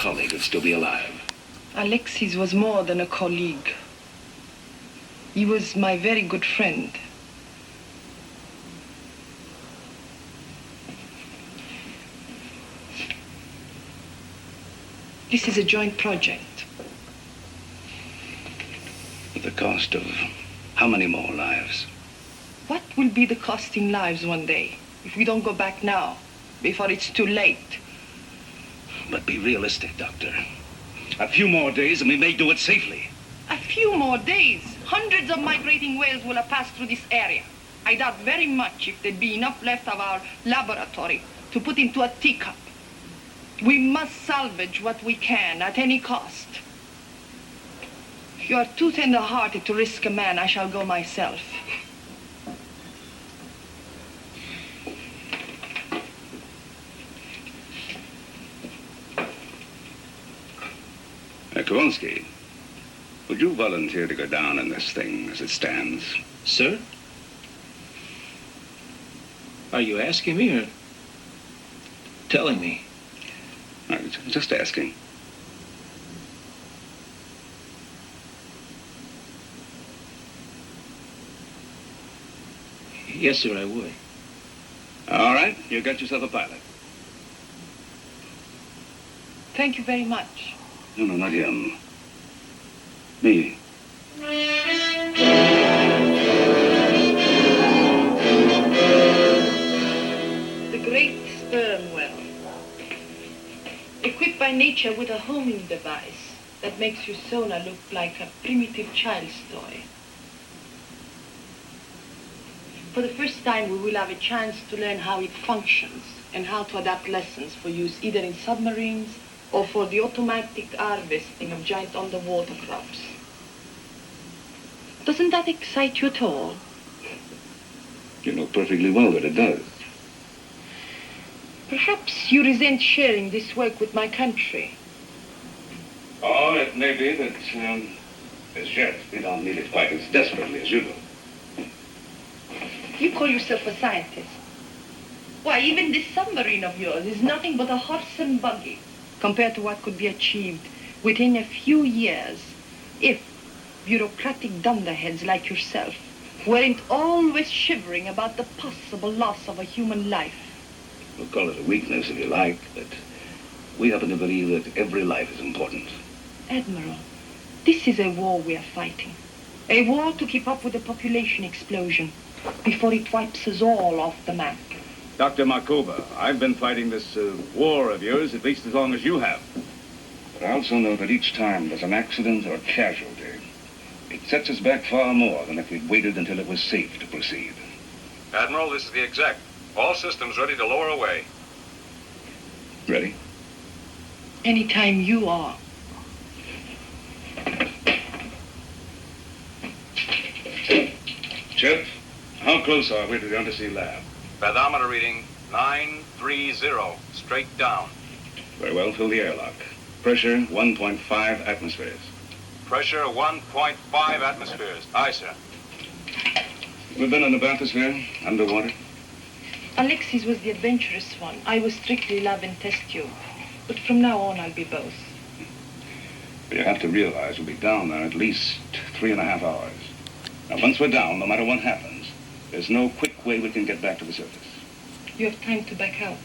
colleague would still be alive. Alexis was more than a colleague. He was my very good friend. This is a joint project. At the cost of how many more lives? What will be the cost in lives one day if we don't go back now, before it's too late? But be realistic, Doctor. A few more days and we may do it safely. A few more days. Hundreds of migrating whales will have passed through this area. I doubt very much if there'd be enough left of our laboratory to put into a teacup. We must salvage what we can at any cost. If you are too tender-hearted to risk a man, I shall go myself. Kowalski, would you volunteer to go down in this thing as it stands? Sir? Are you asking me or telling me? Just asking. Yes, sir, I would. All right, you got yourself a pilot. Thank you very much. No, not him. Me. The great sperm whale. Equipped by nature with a homing device that makes your sonar look like a primitive child's toy. For the first time, we will have a chance to learn how it functions and how to adapt lessons for use either in submarines or for the automatic harvesting of giant underwater crops. Doesn't that excite you at all? You know perfectly well that it does. Perhaps you resent sharing this work with my country. Oh, it may be that, as yet, we don't need it quite as desperately as you do. You call yourself a scientist. Why, even this submarine of yours is nothing but a horse and buggy compared to what could be achieved within a few years if bureaucratic dunderheads like yourself weren't always shivering about the possible loss of a human life. We'll call it a weakness if you like, but we happen to believe that every life is important. Admiral, this is a war we are fighting. A war to keep up with the population explosion before it wipes us all off the map. Dr. Markova, I've been fighting this war of yours at least as long as you have. But I also know that each time there's an accident or a casualty, it sets us back far more than if we'd waited until it was safe to proceed. Admiral, this is the exec. All systems ready to lower away. Ready? Anytime you are. Chip, how close are we to the undersea lab? Bathymeter reading 930, straight down. Very well, fill the airlock. Pressure 1.5 atmospheres. Pressure 1.5 atmospheres. Aye, sir. We've been in the bathysphere, underwater. Alexis was the adventurous one. I was strictly lab and test tube. But from now on, I'll be both. But you have to realize we'll be down there at least 3.5 hours. Now, once we're down, no matter what happens, there's no quick way we can get back to the surface. You have time to back out.